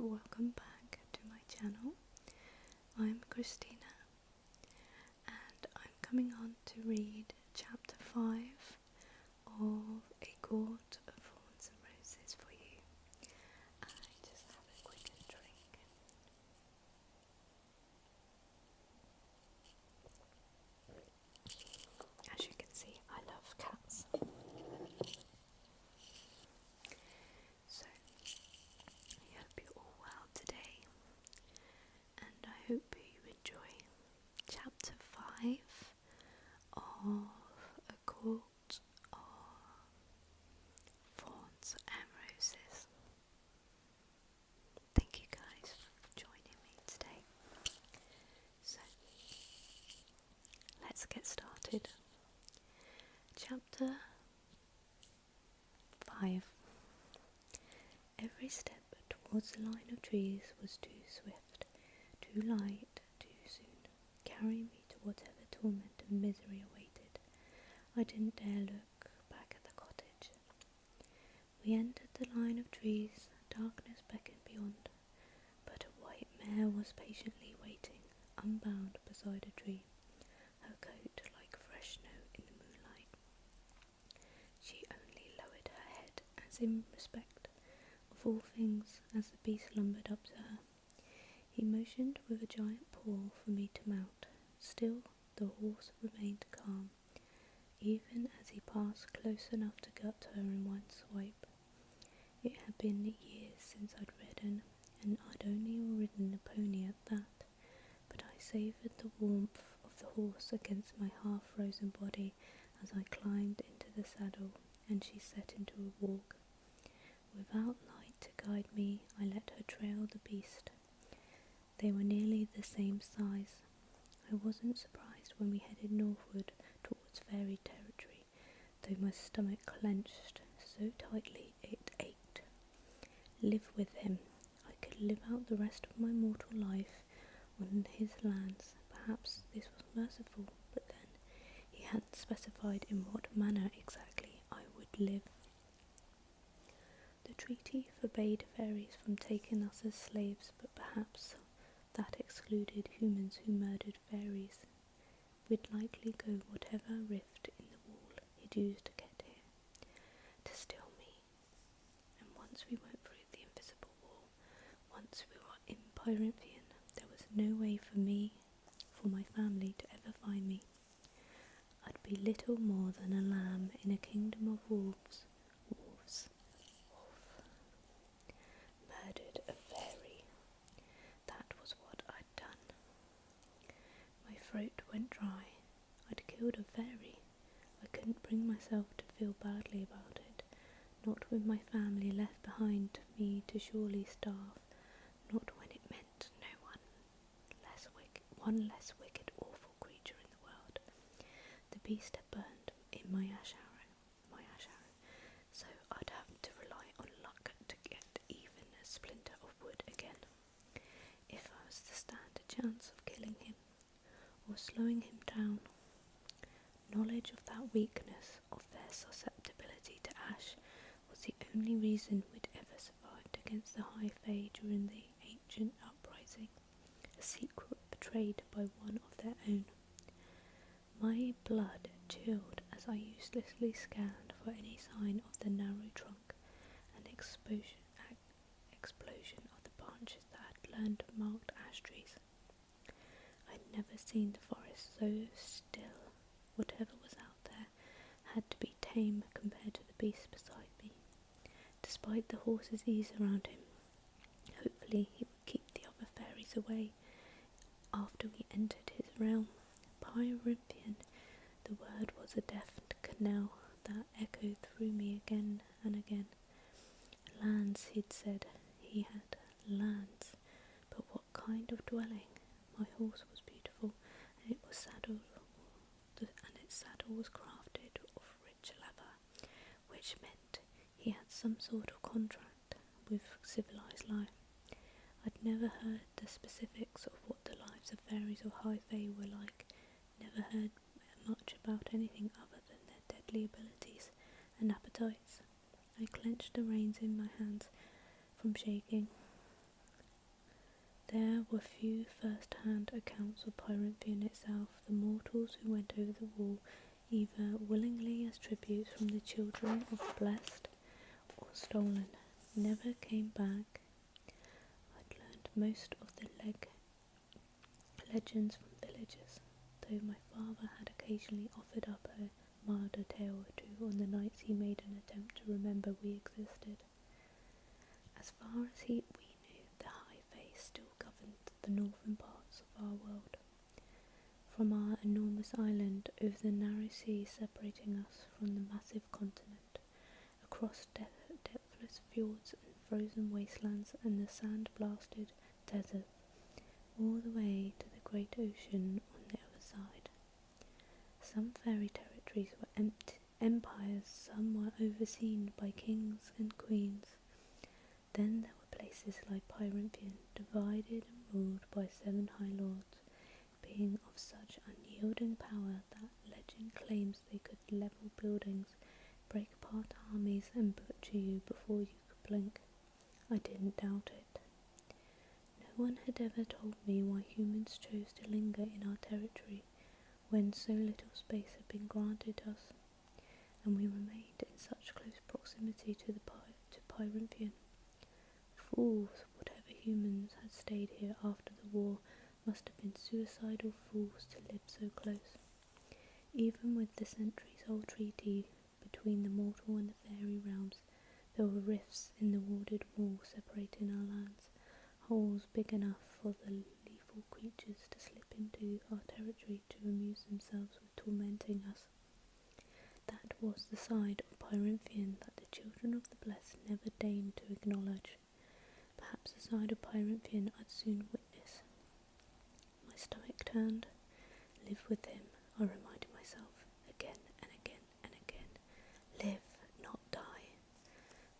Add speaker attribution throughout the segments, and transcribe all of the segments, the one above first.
Speaker 1: welcome back to my channel. I'm Christina and I'm coming on to read chapter 5 of A Court of Thorns and Roses for you. I just have a quick drink. As you can see, I love cats. So, I hope you're all well today, and I hope you enjoy chapter 5 of A Court of Thorns and Roses. Thank you guys for joining me today. So, let's get started. Chapter 5. Every step towards the line of trees was too swift, too light, too soon, carrying me to whatever torment and misery awaited. I didn't dare look back at the cottage. We entered the line of trees, darkness beckoned beyond, but a white mare was patiently waiting, unbound beside a tree, her coat like fresh snow in the moonlight. She only lowered her head as in respect of all things as the beast lumbered up to her. He motioned with a giant paw for me to mount. Still the horse remained calm, even as he passed close enough to gut her in one swipe. It had been years since I'd ridden, and I'd only ridden a pony at that, but I savoured the warmth of the horse against my half-frozen body as I climbed into the saddle and she set into a walk. Without light to guide me, I let her trail the beast. They were nearly the same size. I wasn't surprised when we headed northward towards fairy territory, though my stomach clenched so tightly it ached. Live with him. I could live out the rest of my mortal life on his lands. Perhaps this was merciful, but then he hadn't specified in what manner exactly I would live. The treaty forbade fairies from taking us as slaves, but perhaps that excluded humans who murdered fairies. We'd likely go whatever rift in the wall he'd used to get here, to steal me. And once we went through the invisible wall, once we were in Pyrinthian, there was no way for me, for my family to ever find me. I'd be little more than a lamb in a kingdom of wolves. Wolves. Wolf. Murdered a fairy. That was what I'd done. My throat went dry. I'd killed a fairy. I couldn't bring myself to feel badly about it, not with my family left behind me to surely starve, not when it meant one less wicked, awful creature in the world. The beast had burned in my ash arrow, so I'd have to rely on luck to get even a splinter of wood again. If I was to stand a chance of killing him, or slowing him down. Knowledge of that weakness, of their susceptibility to ash, was the only reason we'd ever survived against the High Fae during the ancient uprising, a secret betrayed by one of their own. My blood chilled as I uselessly scanned for any sign of the narrow trunk and explosion of the branches that had learned marked ash trees. I'd never seen the forest so still. Whatever was out there had to be tame compared to the beast beside me. Despite the horse's ease around him, hopefully he would keep the other fairies away. After we entered his realm, Pyrinthian, the word was a deafened canal that echoed through me again and again. Lands, he'd said. He had lands. But what kind of dwelling? My horse was beautiful, and its saddle was crafted of rich leather, which meant he had some sort of contract with civilized life. I'd never heard the specifics of what the lives of fairies or high fae were like, never heard much about anything other than their deadly abilities and appetites. I clenched the reins in my hands from shaking. were few first-hand accounts of Pyrampian itself. The mortals who went over the wall, either willingly as tributes from the children of the blessed, or stolen, never came back. I'd learned most of the legends from villagers, though my father had occasionally offered up a milder tale or two on the nights he made an attempt to remember we existed. As far as we knew, the high fae still governed the northern parts of our world. From our enormous island over the narrow sea separating us from the massive continent, across depthless fjords and frozen wastelands and the sand-blasted desert, all the way to the great ocean on the other side. Some fairy territories were empires, some were overseen by kings and queens. Then there were places like Pyrampian, divided and ruled by 7 high lords, being of such unyielding power that legend claims they could level buildings, break apart armies and butcher you before you could blink. I didn't doubt it. No one had ever told me why humans chose to linger in our territory when so little space had been granted us, and we remained in such close proximity to Pyrampian. Fools, whatever humans had stayed here after the war, must have been suicidal fools to live so close. Even with the centuries-old treaty between the mortal and the fairy realms, there were rifts in the warded wall separating our lands, holes big enough for the lethal creatures to slip into our territory to amuse themselves with tormenting us. That was the side of Pyrampian that the children of the blessed never deigned to acknowledge. Perhaps the side of Pyrampian I'd soon witness. My stomach turned. Live with him, I reminded myself, again and again and again. Live, not die.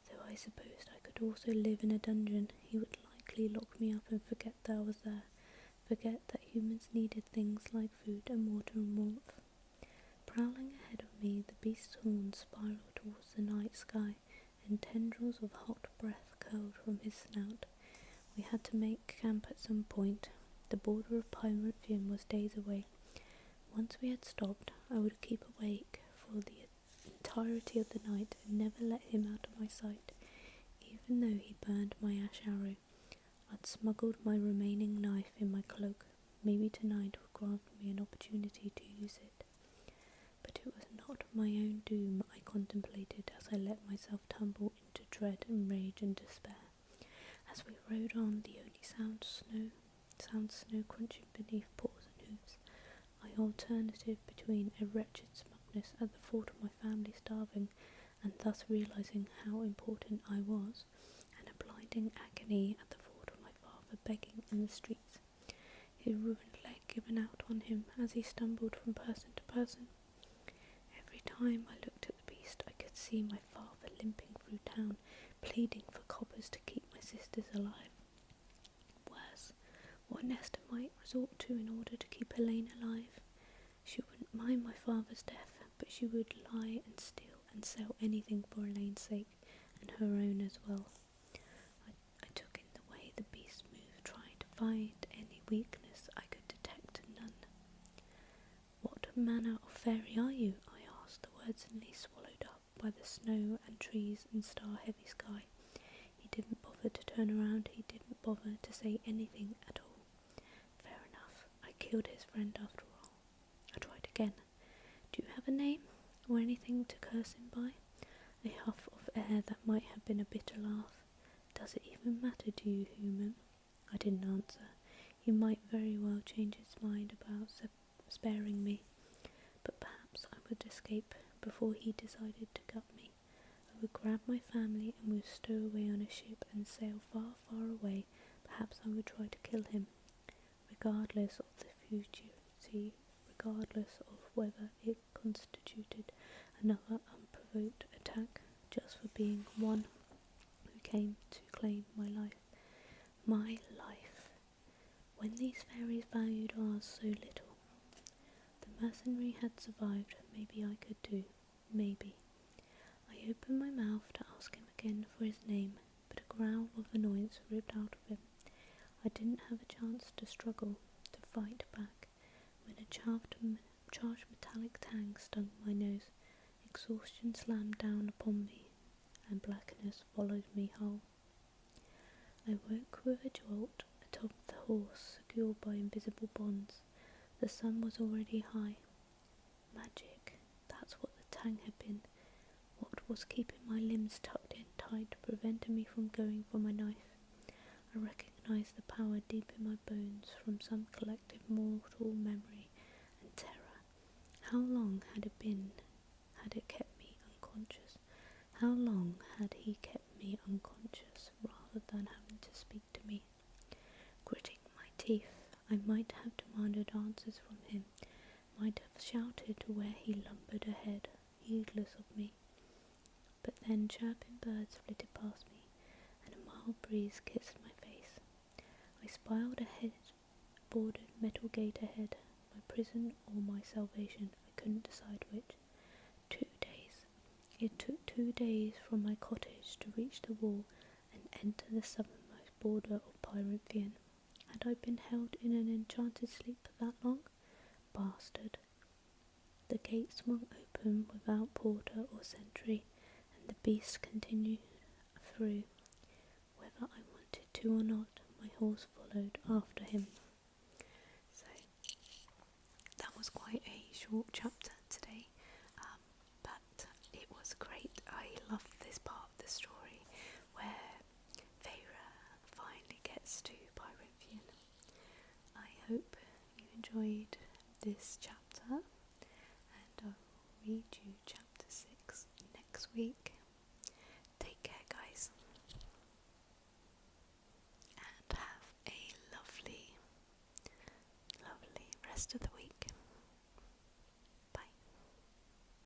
Speaker 1: Though I supposed I could also live in a dungeon, he would likely lock me up and forget that I was there, forget that humans needed things like food and water and warmth. Prowling ahead of me, the beast's horns spiraled towards the night sky, and tendrils of hot breath curled from his snout. We had to make camp at some point. The border of Pyrampian was days away. Once we had stopped, I would keep awake for the entirety of the night and never let him out of my sight. Even though he burned my ash arrow, I'd smuggled my remaining knife in my cloak. Maybe tonight would grant me an opportunity to use it. But it was not my own doom I contemplated as I let myself tumble into dread and rage and despair. As we rode on, the only sound snow crunching beneath paws and hooves, I alternated between a wretched smugness at the thought of my family starving and thus realising how important I was, and a blinding agony at the thought of my father begging in the streets, his ruined leg given out on him as he stumbled from person to person. Every time I looked at the beast, I could see my father limping through town, pleading for coppers to keep my sisters alive. Worse, what Nesta might resort to in order to keep Elaine alive. She wouldn't mind my father's death, but she would lie and steal and sell anything for Elaine's sake, and her own as well. I took in the way the beast moved, trying to find any weakness. I could detect none. What manner of fairy are you? I asked, the words suddenly swallowed up by the snow and trees and star-heavy sky. He didn't bother to turn around, he didn't bother to say anything at all. Fair enough, I killed his friend after all. I tried again. Do you have a name, or anything to curse him by? A huff of air that might have been a bitter laugh. Does it even matter to you, human? I didn't answer. He might very well change his mind about sparing me, but perhaps I would escape before he decided to gut me. I would grab my family and we would stow away on a ship and sail far, far away. Perhaps I would try to kill him, regardless of the futility, regardless of whether it constituted another unprovoked attack, just for being one who came to claim my life. My life. When these fairies valued ours so little. The mercenary had survived, maybe I could too, maybe. I opened my mouth to ask him again for his name, but a growl of annoyance ripped out of him. I didn't have a chance to struggle, to fight back, when a charged metallic tang stung my nose. Exhaustion slammed down upon me, and blackness followed me whole. I woke with a jolt, atop the horse, secured by invisible bonds. The sun was already high. Magic, that's what the tang had been. What was keeping my limbs tucked in tight, preventing me from going for my knife. I recognised the power deep in my bones from some collective mortal memory and terror. How long had it been? Had it kept me unconscious? How long had he kept me unconscious, rather than having to speak to me? Gritting my teeth, I might have demanded answers from him, might have shouted where he lumbered ahead, heedless of me. But then chirping birds flitted past me, and a mild breeze kissed my face. I spied a head-boarded metal gate ahead, my prison or my salvation. I couldn't decide which. 2 days. It took 2 days from my cottage to reach the wall and enter the southernmost border of Pyramthian. Had I been held in an enchanted sleep for that long? Bastard. The gate swung open without porter or sentry, and the beast continued through. Whether I wanted to or not, my horse followed after him. So, that was quite a short chapter today, but it was great. I loved this part of the story where Feyre finally gets to Pyramthian. I hope you enjoyed this chapter, and I'll read you chapter 6 next week. Take care, guys, and have a lovely, lovely rest of the week.